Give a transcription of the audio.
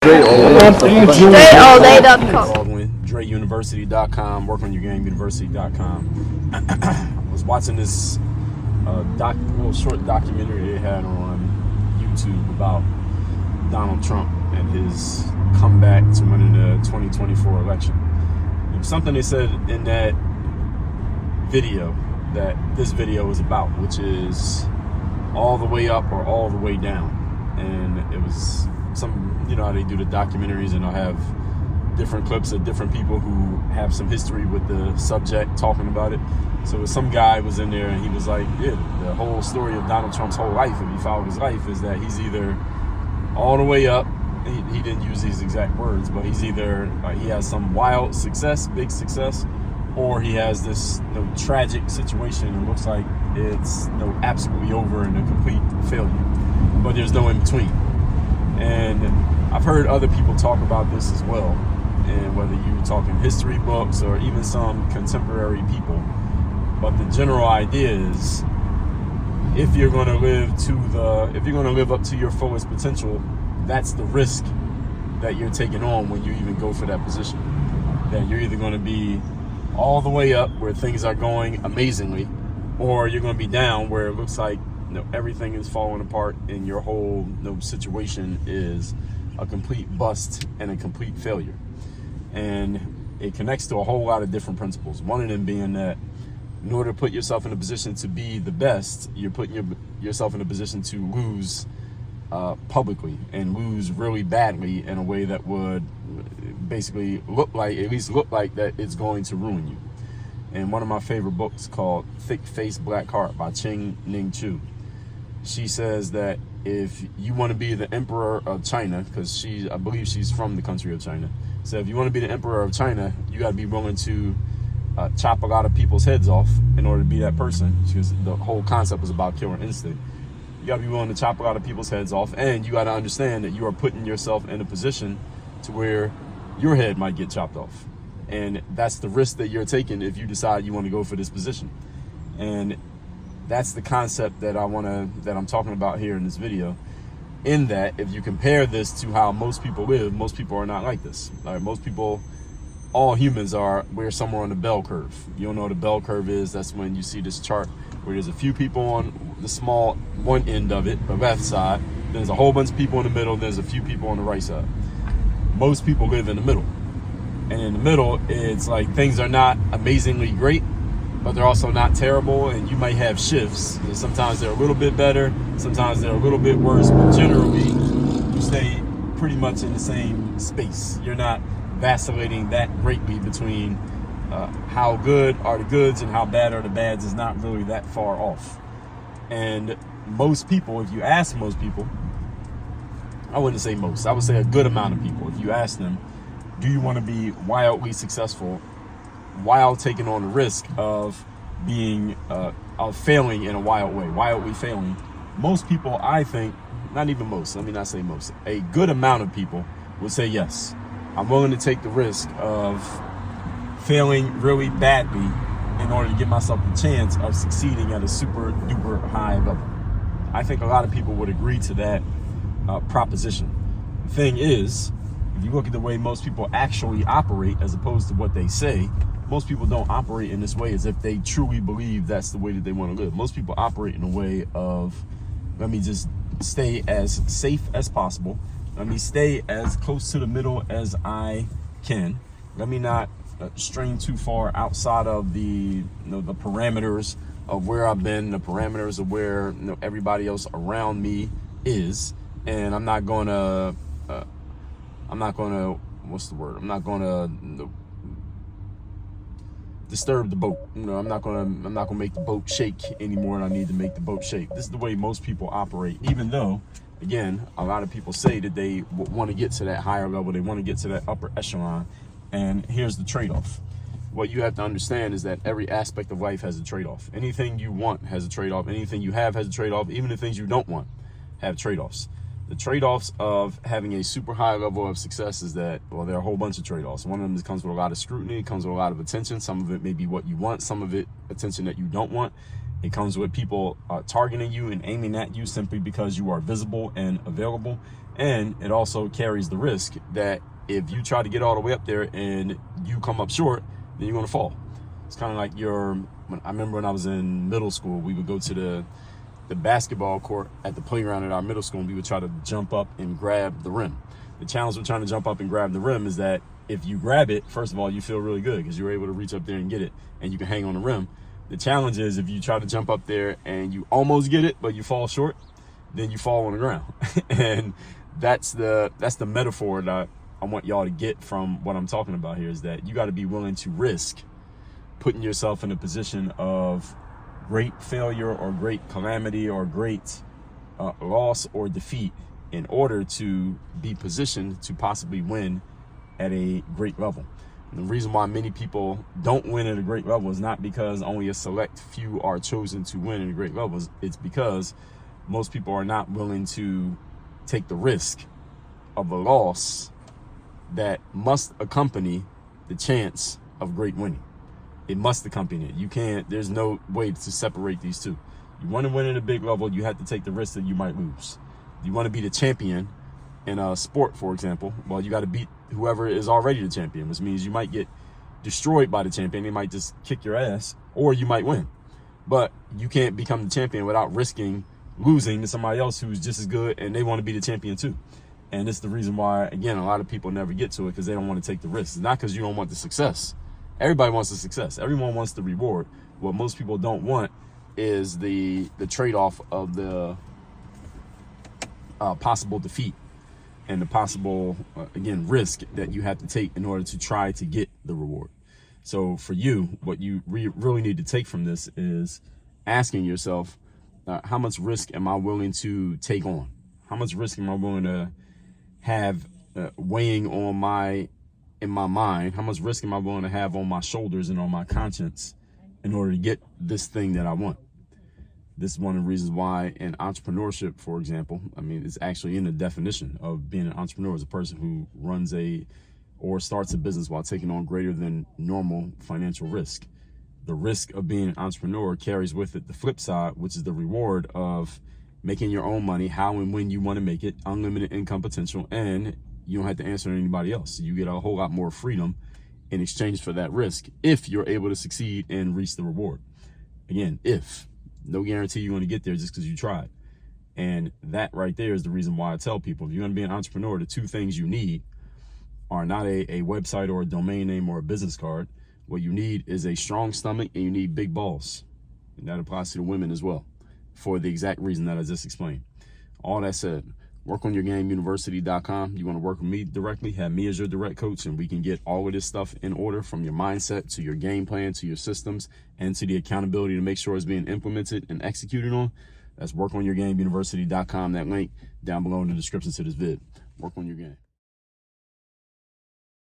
StraightallDay.com. Baldwin, DreUniversity.com, WorkOnYourGameUniversity.com. I was watching this little short documentary they had on YouTube about Donald Trump and his comeback to winning the 2024 election. It was something they said in that video that this video is about, which is all the way up or all the way down. And it was some, you know how they do the documentaries and they'll have different clips of different people who have some history with the subject talking about it. So some guy was in there and he was like, yeah, the whole story of Donald Trump's whole life, if you follow his life, is that he's either all the way up, he didn't use these exact words, but he's either he has some wild success, big success, or he has this tragic situation and looks like it's absolutely over and a complete failure, but there's no in between. And I've heard other people talk about this as well, and whether you're talking history books or even some contemporary people, but the general idea is if you're going to live up to your fullest potential, that's the risk that you're taking on when you even go for that position. That you're either going to be all the way up where things are going amazingly, or you're going to be down where it looks like everything is falling apart and your whole situation is a complete bust and a complete failure. And it connects to a whole lot of different principles. One of them being that in order to put yourself in a position to be the best, you're putting yourself in a position to lose publicly and lose really badly in a way that would basically look like that it's going to ruin you. And one of my favorite books called Thick Face, Black Heart by Ching Ning Chu, she says that if you want to be the emperor of China, because I believe she's from the country of China, so if you want to be the emperor of China, you got to be willing to chop a lot of people's heads off in order to be that person, because the whole concept was about killer instinct. You got to be willing to chop a lot of people's heads off, and you got to understand that you are putting yourself in a position to where your head might get chopped off. And that's the risk that you're taking if you decide you want to go for this position. And that's the concept that I'm talking about here in this video. In that, if you compare this to how most people live, most people are not like this. Like most people, all humans we're somewhere on the bell curve. You don't know what a bell curve is? That's when you see this chart where there's a few people on the small one end of it, the left side. There's a whole bunch of people in the middle. There's a few people on the right side. Most people live in the middle. And in the middle, it's like things are not amazingly great, but they're also not terrible. And you might have shifts. And sometimes they're a little bit better. Sometimes they're a little bit worse. But generally, you stay pretty much in the same space. You're not vacillating that greatly between how good are the goods and how bad are the bads is not really that far off. And most people, if you ask most people, I wouldn't say most, I would say a good amount of people, if you ask them, do you want to be wildly successful while taking on the risk of being of failing in a wild way, wildly failing? Most people, I think, not even most, let me not say most, a good amount of people would say yes. I'm willing to take the risk of failing really badly in order to give myself the chance of succeeding at a super duper high level. I think a lot of people would agree to that proposition. The thing is, if you look at the way most people actually operate as opposed to what they say, most people don't operate in this way as if they truly believe that's the way that they want to live. Most people operate in a way of, let me just stay as safe as possible. Let me stay as close to the middle as I can. Let me not strain too far outside of the the parameters of where I've been, the parameters of where everybody else around me is, and I'm not gonna what's the word? I'm not gonna disturb the boat. I'm not gonna make the boat shake any more than I need to make the boat shake. This is the way most people operate, even though, again, a lot of people say that they want to get to that higher level, they want to get to that upper echelon. And here's the trade-off. What you have to understand is that every aspect of life has a trade-off. Anything you want has a trade-off. Anything you have has a trade-off. Even the things you don't want have trade-offs. The trade-offs of having a super high level of success is that, well, there are a whole bunch of trade-offs. One of them comes with a lot of scrutiny. It comes with a lot of attention. Some of it may be what you want. Some of it attention that you don't want. It comes with people targeting you and aiming at you simply because you are visible and available. And it also carries the risk that if you try to get all the way up there and you come up short, then you're going to fall. It's kind of like I remember when I was in middle school, we would go to the basketball court at the playground at our middle school, and we would try to jump up and grab the rim. The challenge with trying to jump up and grab the rim is that if you grab it, first of all, you feel really good because you're able to reach up there and get it, and you can hang on the rim. The challenge is if you try to jump up there and you almost get it, but you fall short, then you fall on the ground. And that's the metaphor that I want y'all to get from what I'm talking about here, is that you got to be willing to risk putting yourself in a position of great failure or great calamity or great loss or defeat in order to be positioned to possibly win at a great level. And the reason why many people don't win at a great level is not because only a select few are chosen to win at a great level. It's because most people are not willing to take the risk of a loss that must accompany the chance of great winning. It must accompany it. There's no way to separate these two. You want to win at a big level, you have to take the risk that you might lose. You want to be the champion in a sport, for example, well, you got to beat whoever is already the champion, which means you might get destroyed by the champion. They might just kick your ass, or you might win. But you can't become the champion without risking losing to somebody else who's just as good and they want to be the champion too. And it's the reason why, again, a lot of people never get to it, because they don't want to take the risk. It's not because you don't want the success. Everybody wants the success. Everyone wants the reward. What most people don't want is the trade-off of the possible defeat and the possible, again, risk that you have to take in order to try to get the reward. So for you, what you really need to take from this is asking yourself, how much risk am I willing to take on? How much risk am I willing to have weighing on in my mind? How much risk am I willing to have on my shoulders and on my conscience in order to get this thing that I want? This is one of the reasons why in entrepreneurship, for example, I mean, it's actually in the definition of being an entrepreneur, is a person who runs or starts a business while taking on greater than normal financial risk. The risk of being an entrepreneur carries with it the flip side, which is the reward of making your own money, how and when you want to make it, unlimited income potential, and you don't have to answer to anybody else. You get a whole lot more freedom in exchange for that risk if you're able to succeed and reach the reward. Again, if. No guarantee you're going to get there just because you tried. And that right there is the reason why I tell people, if you're going to be an entrepreneur, the two things you need are not a website or a domain name or a business card. What you need is a strong stomach, and you need big balls. And that applies to the women as well, for the exact reason that I just explained. All that said, workonyourgameuniversity.com. You want to work with me directly, have me as your direct coach, and we can get all of this stuff in order, from your mindset to your game plan to your systems and to the accountability to make sure it's being implemented and executed on. That's workonyourgameuniversity.com. That link down below in the description to this vid. Work on your game.